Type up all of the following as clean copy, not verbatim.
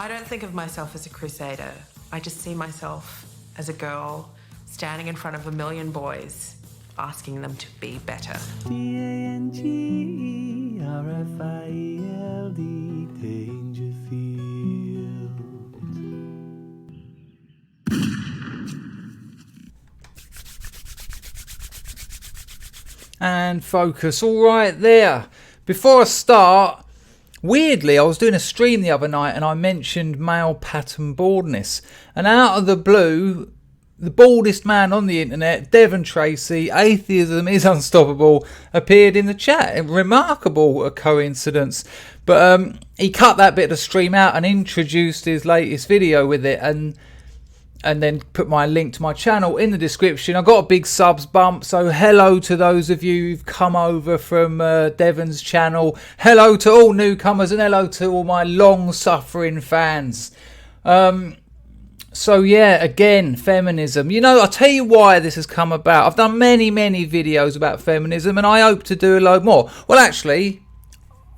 I don't think of myself as a crusader. I just see myself as a girl standing in front of a million boys, asking them to be better. DANGERFIELD, Dangerfield. And focus. All right, there. Before I start, weirdly, I was doing a stream the other night and I mentioned male pattern baldness. And out of the blue, the baldest man on the internet, Devon Tracy, Atheism is Unstoppable, appeared in the chat. A remarkable coincidence. But he cut that bit of the stream out and introduced his latest video with it, and then put my link to my channel in the description. I got a big subs bump, so hello to those of you who've come over from Devon's channel. Hello to all newcomers and hello to all my long-suffering fans. So yeah, again, feminism. You know, I'll tell you why this has come about. I've done many videos about feminism and I hope to do a load more. Well, actually,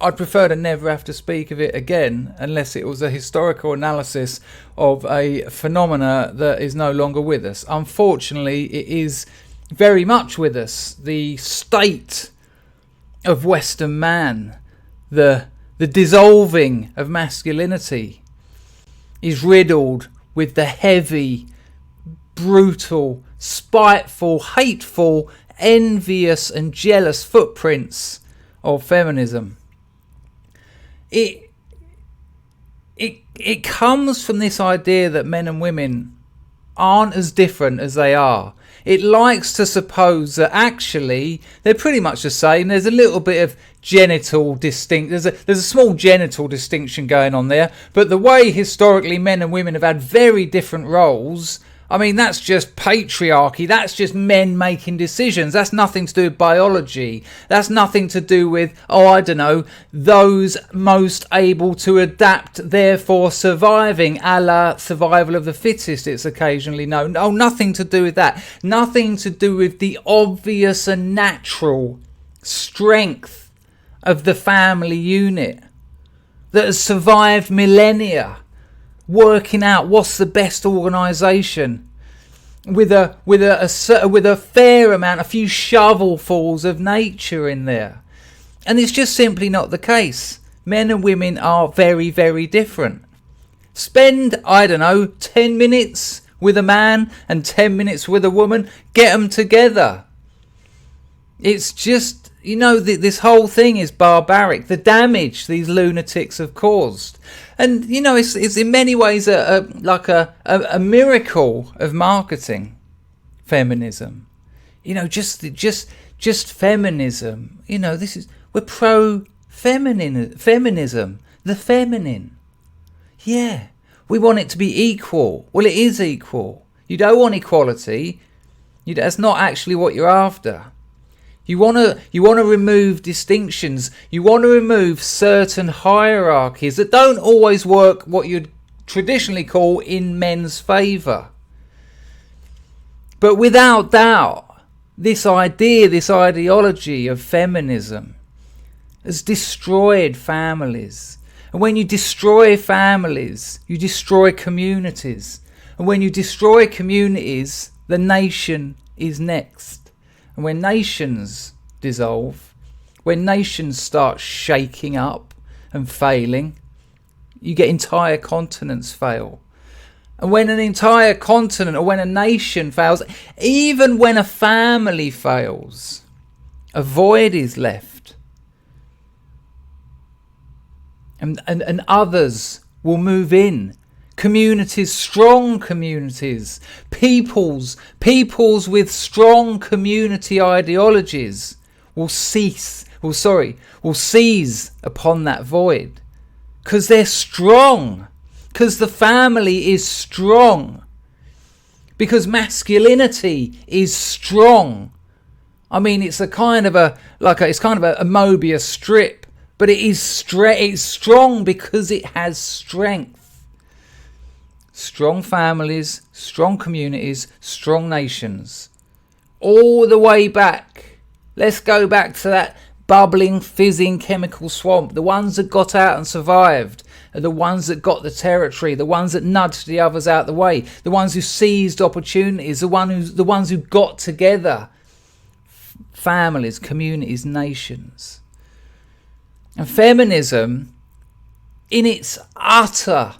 I'd prefer to never have to speak of it again unless it was a historical analysis of a phenomena that is no longer with us. Unfortunately, it is very much with us. The state of Western man, the dissolving of masculinity, is riddled with the heavy, brutal, spiteful, hateful, envious and jealous footprints of feminism. It comes from this idea that men and women aren't as different as they are. It likes to suppose that actually they're pretty much the same. There's a little bit of genital distinct. There's a small genital distinction going on there. But the way historically men and women have had very different roles, I mean, that's just patriarchy. That's just men making decisions. That's nothing to do with biology. That's nothing to do with, those most able to adapt, therefore surviving, a la survival of the fittest, it's occasionally known. Oh, nothing to do with that. Nothing to do with the obvious and natural strength of the family unit that has survived millennia, working out what's the best organisation with a fair amount, a few shovelfuls of nature in there. And it's just simply not the case. Men and women are very different. Spend 10 minutes with a man and 10 minutes with a woman, get them together. It's just, this whole thing is barbaric. The damage these lunatics have caused. And, it's in many ways a miracle of marketing, feminism. Just feminism. We're pro-feminism, the feminine. Yeah, we want it to be equal. Well, it is equal. You don't want equality. That's not actually what you're after. You want to remove distinctions. You want to remove certain hierarchies that don't always work what you'd traditionally call in men's favour. But without doubt, this ideology of feminism has destroyed families. And when you destroy families, you destroy communities. And when you destroy communities, the nation is next. And when nations dissolve, when nations start shaking up and failing, you get entire continents fail. And when an entire continent or when a nation fails, even when a family fails, a void is left. And others will move in. Communities, strong communities, peoples with strong community ideologies will seize upon that void. Because they're strong. Because the family is strong. Because masculinity is strong. I mean, it's kind of a Mobius strip, but it's strong because it has strength. Strong families, strong communities, strong nations. All the way back. Let's go back to that bubbling, fizzing chemical swamp. The ones that got out and survived. are the ones that got the territory, the ones that nudged the others out the way, the ones who seized opportunities, the ones who got together. Families, communities, nations. And feminism, in its utter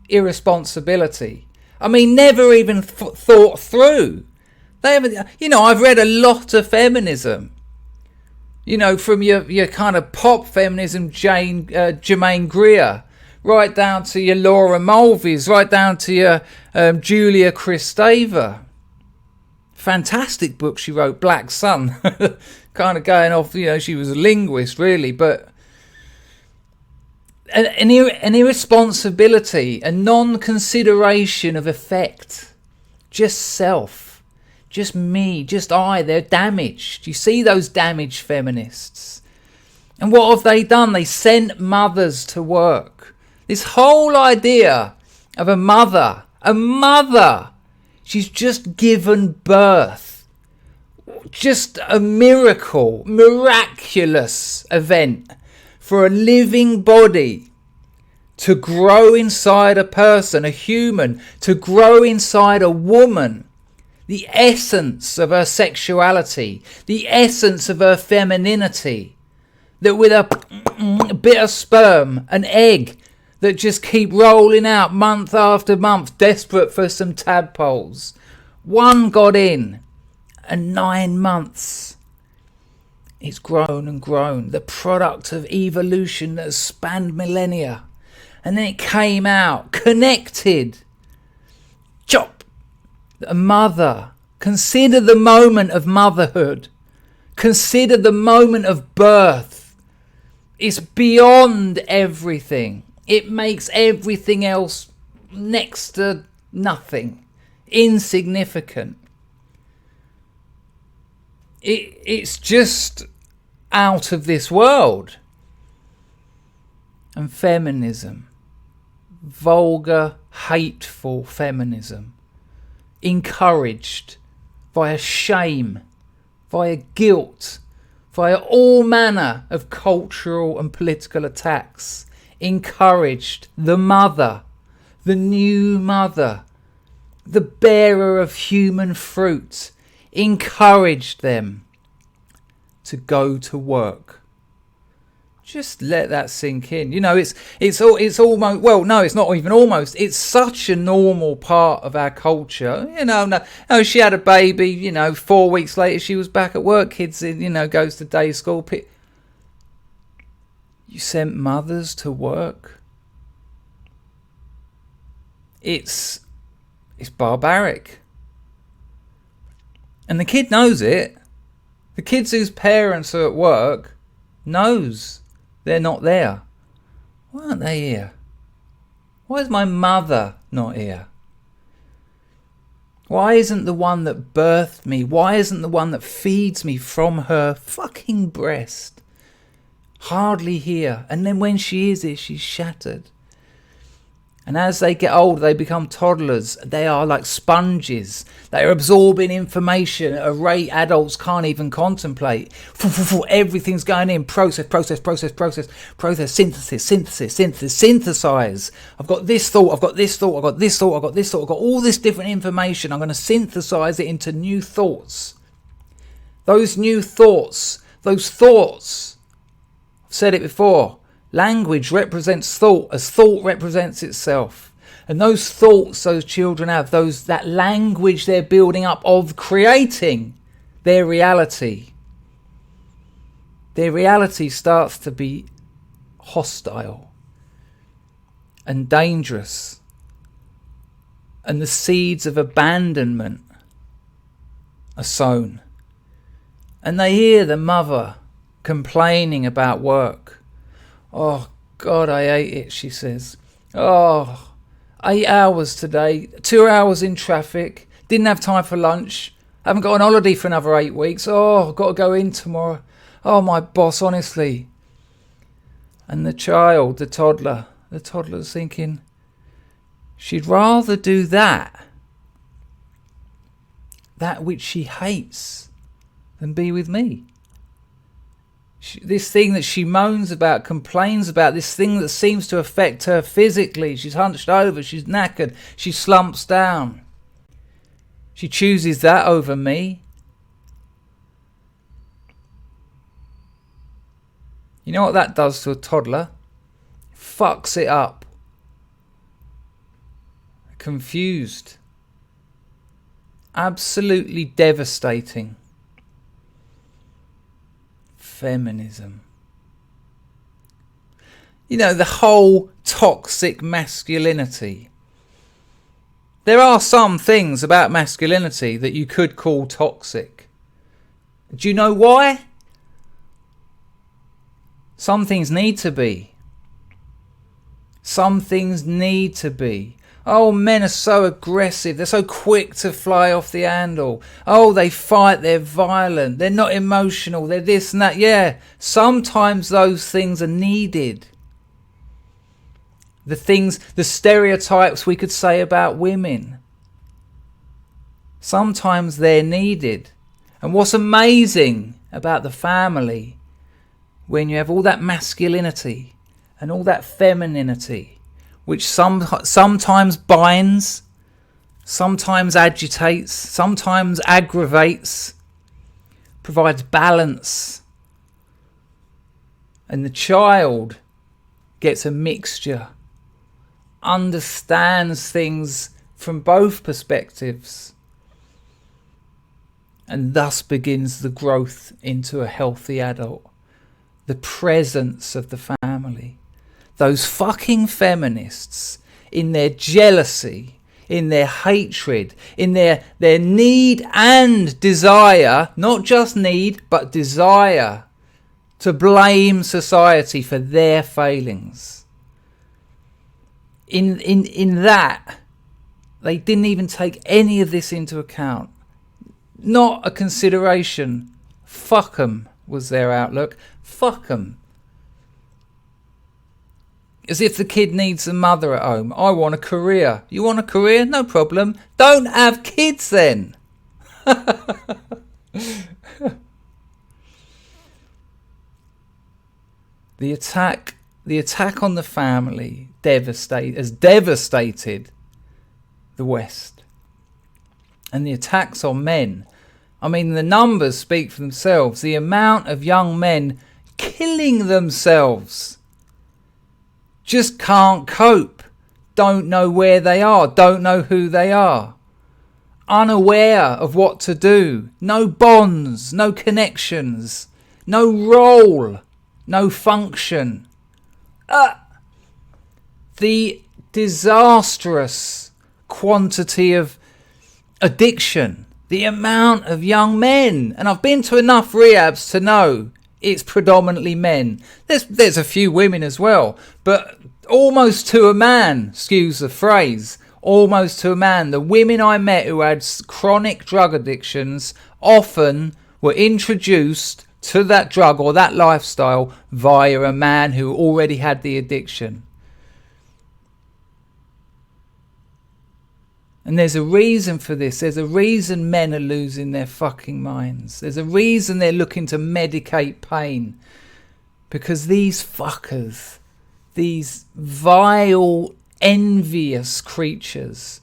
irresponsibility, I mean, never even thought through. They haven't, I've read a lot of feminism. From your kind of pop feminism, Germaine Greer, right down to your Laura Mulvey's, right down to your Julia Kristeva. Fantastic book she wrote, Black Sun. Kind of going off, she was a linguist, really, but an irresponsibility, a non-consideration of effect, just self. Just me, just I, they're damaged. You see those damaged feminists. And what have they done? They sent mothers to work. This whole idea of a mother, she's just given birth. Just a miraculous event for a living body to grow inside a person, a human, to grow inside a woman. The essence of her sexuality, the essence of her femininity, that with a bit of sperm, an egg that just keep rolling out month after month, desperate for some tadpoles. One got in, and 9 months. It's grown and grown, the product of evolution that has spanned millennia. And then it came out, connected. Chop! A mother. Consider the moment of motherhood. Consider the moment of birth. It's beyond everything. It makes everything else next to nothing. Insignificant. It's just out of this world. And feminism. Vulgar, hateful feminism. Encouraged via shame, via guilt, via all manner of cultural and political attacks. Encouraged the mother, the new mother, the bearer of human fruit. Encouraged them to go to work. Just let that sink in. It's almost, well, no, it's not even almost. It's such a normal part of our culture. No, she had a baby, 4 weeks later she was back at work. Kids, goes to day school. You sent mothers to work. It's barbaric. And the kid knows it. The kids whose parents are at work knows they're not there. Why aren't they here? Why is my mother not here? Why isn't the one that birthed me? Why isn't the one that feeds me from her fucking breast hardly here? And then when she is here, she's shattered. And as they get older, they become toddlers. They are like sponges. They are absorbing information at a rate adults can't even contemplate. Everything's going in. Process, synthesize. I've got this thought, I've got this thought, I've got this thought, I've got this thought, I've got all this different information. I'm going to synthesize it into new thoughts. Those new thoughts, I've said it before, language represents thought as thought represents itself. And those thoughts those children have, that language they're building up of creating their reality. Their reality starts to be hostile and dangerous. And the seeds of abandonment are sown. And they hear the mother complaining about work. Oh, God, I hate it, she says. 8 hours today, 2 hours in traffic, didn't have time for lunch, haven't got on holiday for another 8 weeks. I've got to go in tomorrow. Oh, my boss, honestly. And the child, the toddler's thinking, she'd rather do that which she hates, than be with me. This thing that she moans about, complains about, this thing that seems to affect her physically. She's hunched over, she's knackered, she slumps down. She chooses that over me. You know what that does to a toddler? Fucks it up. Confused. Absolutely devastating. Feminism. You know, the whole toxic masculinity. There are some things about masculinity that you could call toxic. Do you know why? Some things need to be. Some things need to be. Oh, men are so aggressive. They're so quick to fly off the handle. Oh, they fight. They're violent. They're not emotional. They're this and that. Yeah, sometimes those things are needed. The stereotypes we could say about women. Sometimes they're needed. And what's amazing about the family, when you have all that masculinity and all that femininity, which sometimes binds, sometimes agitates, sometimes aggravates, provides balance. And the child gets a mixture, understands things from both perspectives, and thus begins the growth into a healthy adult. The presence of the family. Those fucking feminists, in their jealousy, in their hatred, in their need and desire, not just need, but desire, to blame society for their failings. In that, they didn't even take any of this into account. Not a consideration. Fuck 'em was their outlook. Fuck 'em. As if the kid needs a mother at home. I want a career. You want a career? No problem. Don't have kids then. The attack on the family has devastated the West. And the attacks on men. I mean, the numbers speak for themselves. The amount of young men killing themselves. Just can't cope, don't know where they are, don't know who they are, unaware of what to do, no bonds, no connections, no role, no function. The disastrous quantity of addiction, the amount of young men, and I've been to enough rehabs to know it's predominantly men. There's a few women as well, but almost to a man, excuse the phrase, almost to a man. The women I met who had chronic drug addictions often were introduced to that drug or that lifestyle via a man who already had the addiction. And there's a reason for this. There's a reason men are losing their fucking minds. There's a reason they're looking to medicate pain. Because these fuckers, these vile, envious creatures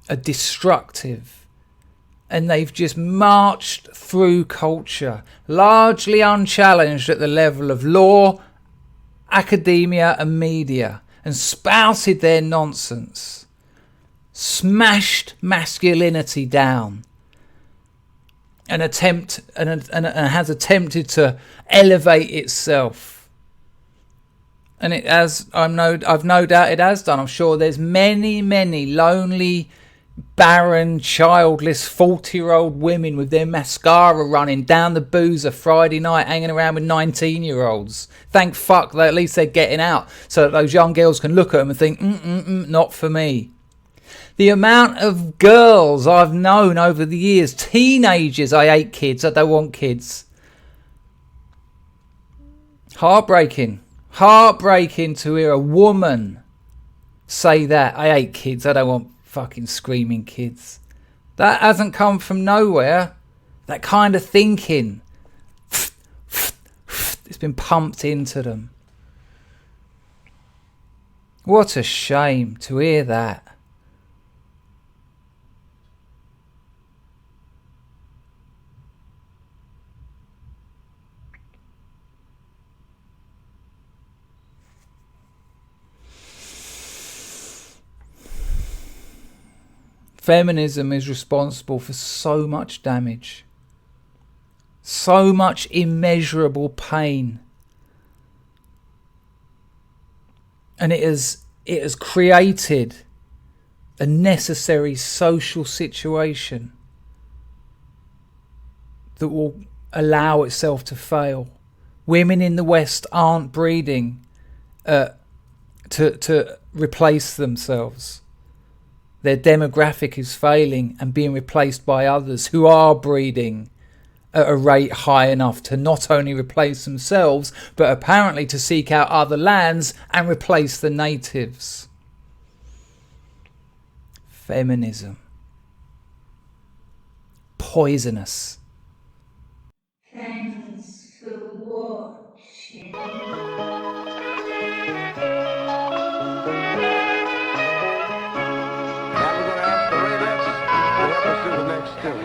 are destructive. And they've just marched through culture, largely unchallenged at the level of law, academia and media, and spouted their nonsense. Smashed masculinity down and has attempted to elevate itself, and it has. I've no doubt it has done. I'm sure there's many lonely, barren, childless 40-year-old women with their mascara running down the boozer Friday night, hanging around with 19-year-olds. Thank fuck that at least they're getting out, so that those young girls can look at them and think, not for me. The amount of girls I've known over the years, teenagers, I hate kids, I don't want kids. Heartbreaking to hear a woman say that. I hate kids, I don't want fucking screaming kids. That hasn't come from nowhere. That kind of thinking. been pumped into them. What a shame to hear that. Feminism is responsible for so much damage, so much immeasurable pain. And it has created a necessary social situation that will allow itself to fail. Women in the West aren't breeding to replace themselves. Their demographic is failing and being replaced by others who are breeding at a rate high enough to not only replace themselves, but apparently to seek out other lands and replace the natives. Feminism. Poisonous. Thanks for watching. Let's do the next two.